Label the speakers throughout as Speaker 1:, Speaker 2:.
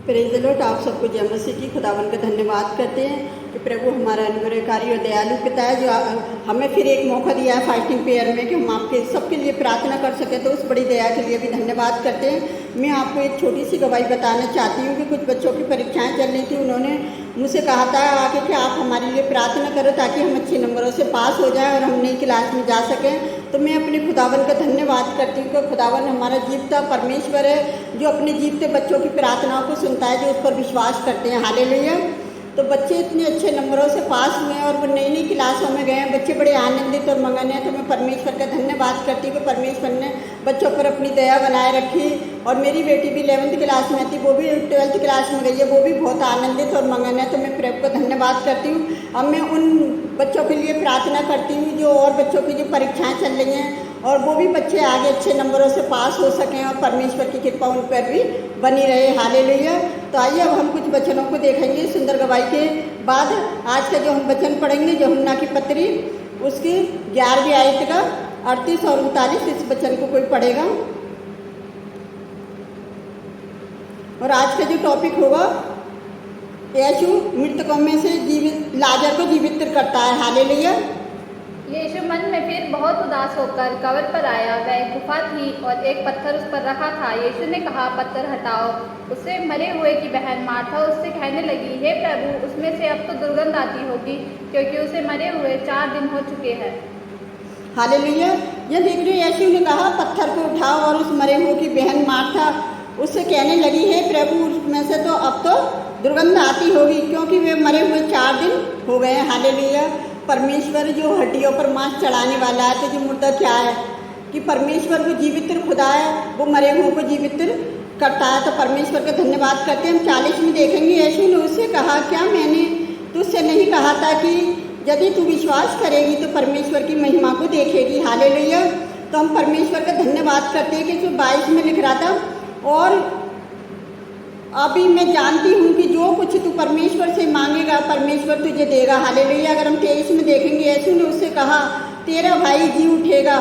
Speaker 1: Praise the Lord. आप सबको जय मसीह की खुदावन का धन्यवाद करते हैं कि प्रभु हमारा अनुग्रहकारी और दयालु पिता है जो हमें फिर एक मौका दिया है फाइटिंग प्रेयर में कि हम आपके सबके लिए प्रार्थना कर सकें। तो उस बड़ी दया के लिए भी धन्यवाद करते हैं। मैं आपको एक छोटी सी गवाही बताना चाहती हूँ कि कुछ बच्चों की परीक्षाएं चल रही थी। उन्होंने मुझसे कहा था आके कि आप हमारे लिए प्रार्थना करो ताकि हम अच्छे नंबरों से पास हो जाएं और हम नई क्लास में जा सकें। तो मैं अपने खुदावन का धन्यवाद करती हूँ कि खुदावन हमारा जीवता परमेश्वर है जो अपने जीवते बच्चों की प्रार्थनाओं को सुनता है, जो उस पर विश्वास करते हैं। हालेलुया। तो बच्चे इतने अच्छे नंबरों से पास हुए हैं और वो नई नई क्लासों में गए हैं। बच्चे बड़े आनंदित और मगन हैं। तो मैं परमेश्वर का धन्यवाद करती हूँ कि परमेश्वर ने बच्चों पर अपनी दया बनाए रखी। और मेरी बेटी भी 11वीं क्लास में थी, वो भी 12वीं क्लास में गई है, वो भी बहुत आनंदित और मगन है। तो मैं प्रभु को धन्यवाद करती हूँ। अब मैं उन बच्चों के लिए प्रार्थना करती हूँ जो और बच्चों की जो परीक्षाएँ चल रही हैं और वो भी बच्चे आगे अच्छे नंबरों से पास हो सकें और परमेश्वर की कृपा उन पर भी बनी रहे। हालेलुया। तो आइए अब हम कुछ वचनों को देखेंगे। सुंदर गवाही के बाद आज का जो हम वचन पढ़ेंगे यूहन्ना की पत्री उसकी 11वीं आयत का 38 और 39 इस वचन को कोई पढ़ेगा। और आज का जो टॉपिक होगा यीशु मृतकों में से जीवित लाजर को जीवित करता है। हालेलुया।
Speaker 2: यीशु मन में फिर बहुत उदास होकर कब्र पर आया। वह एक गुफा थी और एक पत्थर उस पर रखा था। यीशु ने कहा, पत्थर हटाओ। उससे मरे हुए की बहन मार्था उससे कहने लगी, हे प्रभु, उसमें से अब तो दुर्गंध आती होगी क्योंकि उसे मरे हुए 4 दिन हो चुके हैं।
Speaker 1: हालेलुया। यह देख रहे यीशु ने कहा पत्थर को उठाओ और उस मरे हुए की बहन मार्था उससे कहने लगी, हे प्रभु, उसमें से तो अब तो दुर्गंध आती होगी क्योंकि वे मरे हुए 4 दिन हो गए। हालेलुया। परमेश्वर जो हड्डियों पर मांस चढ़ाने वाला है, तो जो मुद्दा क्या है कि परमेश्वर वो जीवित खुदा है, वो मरे हुए को जीवित करता है। तो परमेश्वर का धन्यवाद करते हैं। हम 40 में देखेंगे, यीशु ने उससे कहा, क्या मैंने तुझसे नहीं कहा था कि यदि तू विश्वास करेगी तो परमेश्वर की महिमा को देखेगी। हालेलुया। तो हम परमेश्वर का धन्यवाद करते हैं कि जो 22 में लिख रहा था, और अभी मैं जानती हूँ कि जो कुछ तू परमेश्वर से मांगेगा परमेश्वर तुझे देगा। हालेलुया। अगर हम 23 में देखेंगे, यीशु ने उससे कहा, तेरा भाई जी उठेगा।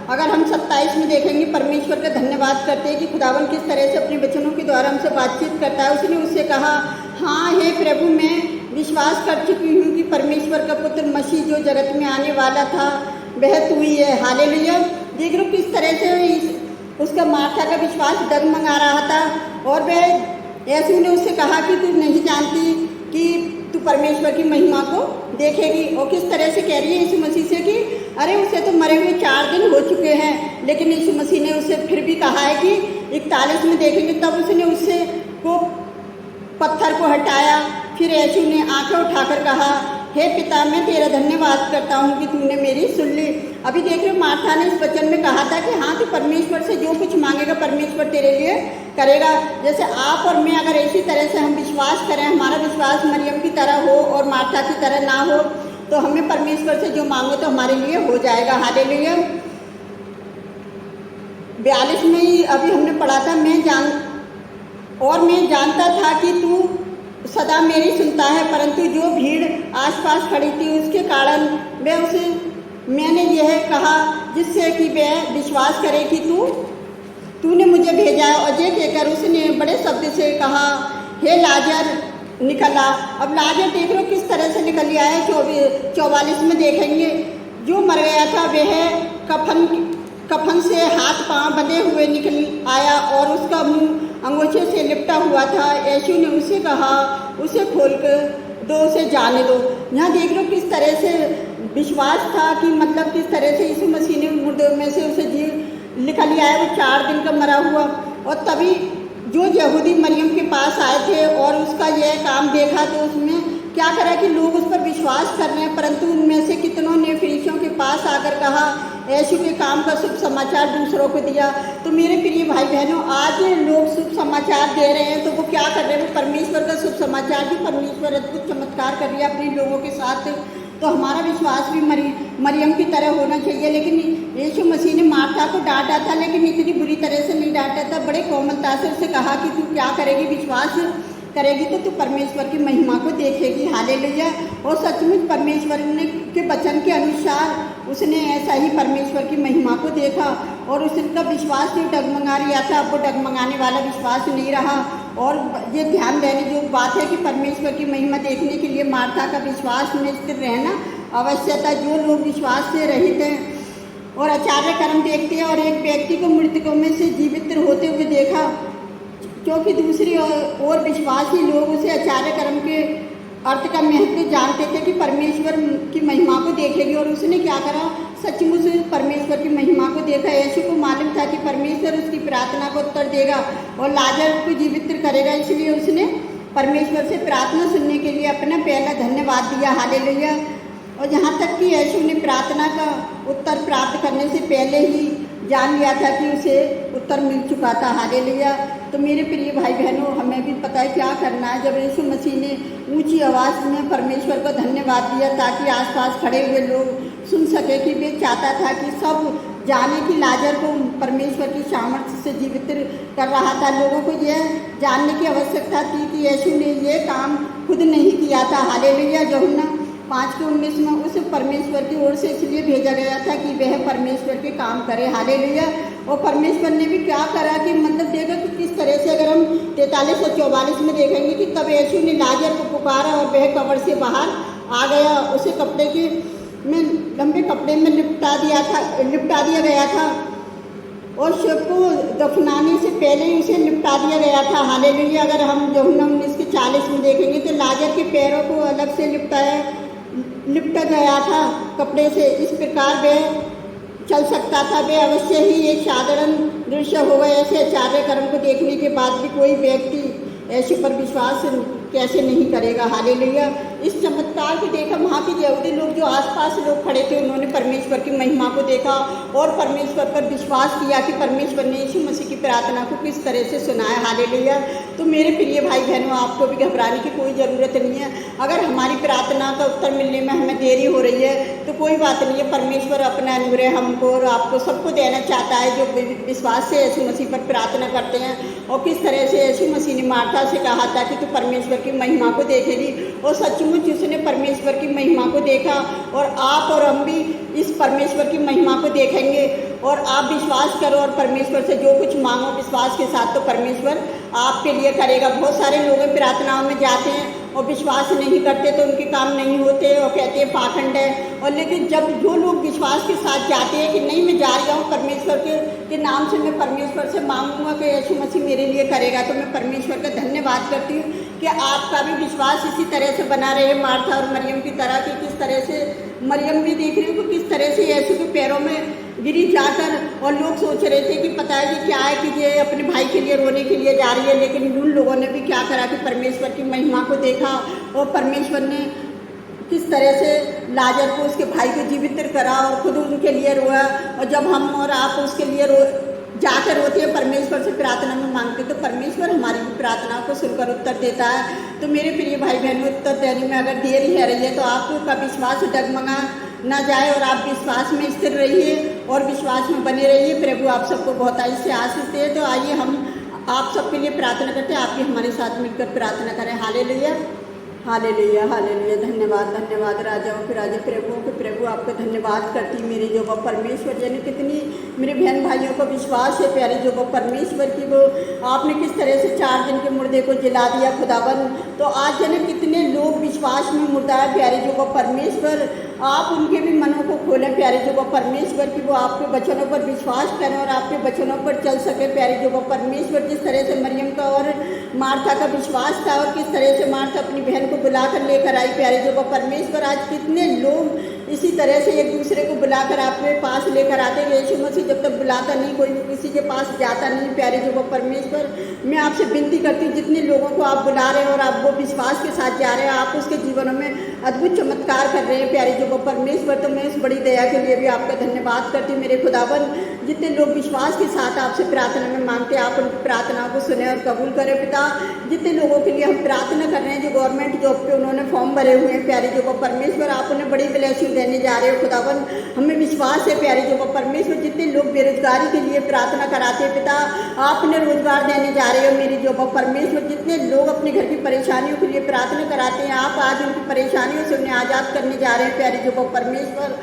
Speaker 1: अगर हम 27 में देखेंगे, परमेश्वर का धन्यवाद करते हैं कि खुदावन किस तरह से अपने वचनों के द्वारा हमसे बातचीत करता है। उसने उससे कहा, हाँ हे प्रभु, मैं विश्वास कर चुकी हूँ कि परमेश्वर का पुत्र मसीह जो जगत में आने वाला था वह तू ही है। हालेलुया। देख लो किस तरह से उसका मार्था का विश्वास डगमगा रहा था। और वह यीशु ने उससे कहा कि तू नहीं जानती कि तू परमेश्वर की महिमा को देखेगी। और किस तरह से कह रही है यीशु मसीह से कि अरे उसे तो मरे हुए 4 दिन हो चुके हैं। लेकिन यीशु मसीह ने उसे फिर भी कहा है कि 41 में देखेंगे, तब उसने उससे को पत्थर को हटाया। फिर यीशु ने आंखें उठाकर कहा, हे पिता, मैं तेरा धन्यवाद करता हूँ कि तूने मेरी सुन ली। अभी देख रहे हो, मार्था ने इस वचन में कहा था कि हाँ, तू परमेश्वर से जो कुछ मांगेगा परमेश्वर तेरे लिए करेगा। जैसे आप और मैं अगर इसी तरह से हम विश्वास करें, हमारा विश्वास मरियम की तरह हो और मार्था की तरह ना हो, तो हमें परमेश्वर से जो मांगो तो हमारे लिए हो जाएगा। हालेलुया। 42 में ही अभी हमने पढ़ा था, मैं जानता था कि तू सदा मेरी सुनता है, परंतु जो भीड़ आसपास खड़ी थी उसके कारण मैंने यह कहा जिससे कि वह विश्वास करे कि तूने मुझे भेजा है। और ये कहकर उसने बड़े शब्द से कहा, हे लाजर निकला। अब लाजर देख लो किस तरह से निकल आया है। 44 में देखेंगे, जो मर गया था वह कफन से हाथ पांव बंधे हुए निकल आया और उसका मुंह अंगोछे से लिपटा हुआ था। यीशु ने उसे कहा, उसे खोल कर दो, उसे जाने दो। यहाँ देख लो किस तरह से विश्वास था कि मतलब किस तरह से यीशु मसीह ने मुर्दों में से उसे जीव निकल आया। वो 4 दिन का मरा हुआ। और तभी जो यहूदी मरियम के पास आए थे और उसका यह काम देखा, तो उसमें क्या करा कि लोग उस पर विश्वास कर रहे हैं, परंतु उनमें से कितनों ने फरीसियों के पास आकर कहा, यीशु के काम का शुभ समाचार दूसरों को दिया। तो मेरे प्रिय भाई बहनों, आज लोग शुभ समाचार दे रहे हैं, तो वो क्या कर रहे हैं? वो परमेश्वर का शुभ समाचार भी परमेश्वर अद्भुत चमत्कार कर रही है अपने लोगों के साथ। तो हमारा विश्वास भी मरियम की तरह होना चाहिए। लेकिन यीशु मसीह ने मार्था को डांटा था, लेकिन इतनी बुरी तरह से नहीं डांटा था। बड़े कोमलता से उससे कहा कि तू क्या करेगी, विश्वास करेगी तो तू परमेश्वर की महिमा को देखेगी। हालेलुया। और सचमुच परमेश्वर ने के वचन के अनुसार उसने ऐसा ही परमेश्वर की महिमा को देखा और उसका विश्वास जो डगमगा रहा था, अब वो डगमगाने वाला विश्वास नहीं रहा। और ये ध्यान देने जो बात है कि परमेश्वर की महिमा देखने के लिए मार्था का विश्वास में स्थिर रहना आवश्यक था। जो लोग विश्वास से रहित हैं और आचार्य कर्म देखते हैं और एक व्यक्ति को मृतकों में से जीवित होते हुए देखा, क्योंकि दूसरी ओर विश्वासी लोग उसे आचार्य कर्म के अर्थ का महत्व जानते थे कि परमेश्वर की महिमा को देखेंगे, और उसने क्या करा, सचमुच परमेश्वर की महिमा को देखा। यीशु को मालूम था कि परमेश्वर उसकी प्रार्थना को उत्तर देगा और लाजर को जीवित करेगा, इसलिए उसने परमेश्वर से प्रार्थना सुनने के लिए अपना पहला धन्यवाद दिया। हालेलुया। और यहाँ तक कि यीशु ने प्रार्थना का उत्तर प्राप्त करने से पहले ही जान लिया था कि उसे उत्तर मिल चुका था। हालेलुया। तो मेरे प्रिय भाई बहनों, हमें भी पता है क्या करना है। जब यीशु मसीह ने ऊंची आवाज़ में परमेश्वर को धन्यवाद दिया ताकि आसपास खड़े हुए लोग सुन सके कि वे चाहता था कि सब जाने कि लाजर को परमेश्वर की सामर्थ्य से जीवित कर रहा था। लोगों को यह जानने की आवश्यकता थी कि यीशु ने यह काम खुद नहीं किया था। हालेलुया। यूहन्ना 5:19 में उस परमेश्वर की ओर से इसलिए भेजा गया था कि वह परमेश्वर के काम करे। हालेलुया। और परमेश्वर ने भी क्या करा कि मतलब देखा कि किस तरह से, अगर हम 43 और 44 में देखेंगे कि तब यीशु ने लाजर को पुकारा और वह कब्र से बाहर आ गया। उसे कपड़े के में लंबे कपड़े में लिपटा दिया गया था और शव को दफनाने से पहले ही उसे लिपटा दिया गया था। हालेलुया। अगर हम यूहन्ना 19:40 में देखेंगे तो लाजर के पैरों को अलग से लिपटा गया था कपड़े से, इस प्रकार वह चल सकता था। वह अवश्य ही एक साधारण दृश्य होगा। ऐसे आचार्य कर्म को देखने के बाद भी कोई व्यक्ति ऐसे पर विश्वास कैसे नहीं करेगा। हालेलुया। इस चमत्कार को देखा वहाँ के यहूदी लोग, जो आसपास लोग खड़े थे, उन्होंने परमेश्वर की महिमा को देखा और परमेश्वर पर विश्वास किया कि परमेश्वर ने यीशु मसीह की प्रार्थना को किस तरह से सुना है। हालेलुया। तो मेरे प्रिय भाई बहनों, आपको भी घबराने की कोई ज़रूरत नहीं है। अगर हमारी प्रार्थना का उत्तर मिलने में हमें देरी हो रही है तो कोई बात नहीं है। परमेश्वर अपना अनुग्रह हमको और आपको सबको देना चाहता है जो विश्वास से यीशु मसीह पर प्रार्थना करते हैं। और किस तरह से यीशु मसीह ने मार्था से कहा था कि तू परमेश्वर की महिमा को देखेगी, और सचमुच उसने परमेश्वर की महिमा को देखा। और आप और हम भी इस परमेश्वर की महिमा को देखेंगे। और आप विश्वास करो और परमेश्वर से जो कुछ मांगो विश्वास के साथ, तो परमेश्वर आपके लिए करेगा। बहुत सारे लोग प्रार्थनाओं में जाते हैं और विश्वास नहीं करते तो उनके काम नहीं होते और कहते हैं पाखंड है। और लेकिन जब जो लोग विश्वास के साथ जाते हैं कि नहीं, मैं जा रहा हूँ परमेश्वर के नाम से, मैं परमेश्वर से मांगूंगा कि यीशु मसीह मेरे लिए करेगा, तो मैं परमेश्वर का धन्यवाद करती हूँ कि आपका भी विश्वास इसी तरह से बना रहे मार्था और मरियम की तरह। कि किस तरह से मरियम भी देख रही हूँ किस तरह से यीशु के पैरों में गिरी जाकर, और लोग सोच रहे थे कि पता है कि क्या है कि ये अपने भाई के लिए रोने के लिए जा रही है। लेकिन उन लोगों ने भी क्या करा कि परमेश्वर की महिमा को देखा और परमेश्वर ने किस तरह से लाजर को, उसके भाई को जीवित करा और खुद उनके लिए रोया। और जब हम और आप उसके लिए जाकर रोते हैं, परमेश्वर से प्रार्थना में मांगते, तो परमेश्वर हमारी भी प्रार्थना को सुनकर उत्तर देता है। तो मेरे प्रिय भाई बहनों, उत्तर देने में अगर देरी है रही है तो आपका विश्वास डगमगा ना जाए और आप विश्वास में स्थिर रहिए और विश्वास में बने रहिए। प्रभु आप सबको बहुत आशीष से आशीष दे। तो आइए हम आप सबके लिए प्रार्थना करते हैं। आप भी हमारे साथ मिलकर प्रार्थना करें। Hallelujah, hallelujah, hallelujah. धन्यवाद, धन्यवाद राजाओं के राजा, प्रभुओं के प्रभु, आपका धन्यवाद करती मेरे जो वो परमेश्वर। यानी कितनी मेरे बहन भाइयों को विश्वास है प्यारे जो वो परमेश्वर की, वो आपने किस तरह से 4 दिन के मुर्दे को जला दिया खुदावन। तो आज यानी कितने लोग विश्वास में मुर्दा है प्यारे जो वो परमेश्वर, आप उनके भी मनों को खोलें प्यारे जो वो परमेश्वर की, वो आपके वचनों पर विश्वास करें और आपके वचनों पर चल सके प्यारे जो वो परमेश्वर। जिस तरह से मरियम का और मार्था का विश्वास था और किस तरह से मार्था अपनी बहन को बुलाकर लेकर आई प्यारे जो वो परमेश्वर, आज कितने लोग इसी तरह से एक दूसरे को बुलाकर आपके पास लेकर आते हैं। यीशु मसीह जब तक बुलाता नहीं कोई किसी के पास जाता नहीं प्यारे जो वो परमेश्वर। मैं आपसे विनती करती हूँ, जितने लोगों को आप बुला रहे हैं और आप वो विश्वास के साथ जा रहे हैं, आप उसके जीवनों में अद्भुत चमत्कार कर रहे हैं प्यारे जो वो परमेश्वर। तो मैं इस बड़ी दया के लिए भी आपका धन्यवाद करती हूँ मेरे खुदावन। जितने लोग विश्वास के साथ आपसे प्रार्थना में मांगते हैं, आप उनकी प्रार्थनाओं को सुने और कबूल करें पिता। जितने लोगों के लिए हम प्रार्थना कर रहे हैं जो गवर्नमेंट जॉब पे उन्होंने फॉर्म भरे हुए हैं प्यारे जो वो परमेश्वर, आप उन्हें बड़ी ब्लेसिंग देने जा रहे हो खुदावन। खुदावन हमें विश्वास है प्यारे जो परमेश्वर जितने लोग बेरोजगारी के लिए प्रार्थना कराते हैं पिता आपने रोजगार देने जा रहे हो मेरी जो परमेश्वर जितने लोग अपने घर की परेशानियों के लिए प्रार्थना कराते हैं आप आज उनकी परेशानियों से उन्हें आज़ाद करने जा रहे हैं प्यारे जो परमेश्वर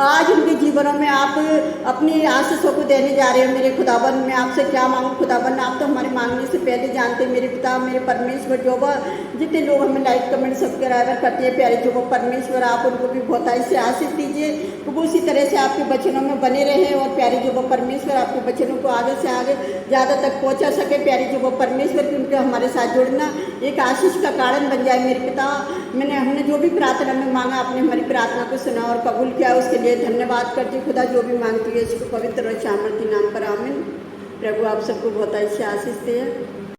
Speaker 1: आज उनके जीवनों में आप अपनी आशीषों को देने जा रहे हो मेरे खुदावन। मैं आपसे क्या मांगू खुदावन आप तो हमारे मांगने से पहले जानते हैं मेरे पिता मेरे परमेश्वर जो जितने लोग हमें लाइक कमेंट सब्सक्राइबर करते हैं प्यारे जो परमेश्वर आप उनको भी बहुत से आशीष दीजिए वो उसी तरह से आपके वचनों में बने रहे और प्यारे जो परमेश्वर आपके वचनों को आगे से आगे ज़्यादा तक पहुंचा सके प्यारे जो परमेश्वर की उनके हमारे साथ जुड़ना एक आशीष का कारण बन जाए मेरे पिता। हमने जो भी प्रार्थना में मांगा आपने हमारी प्रार्थना को सुना और कबूल किया उसके लिए धन्यवाद करती खुदा। जो भी मांगती है इसको पवित्र और सामर्थ्य नाम पर आमीन। प्रभु आप सबको बहुत अच्छी आशीष दे।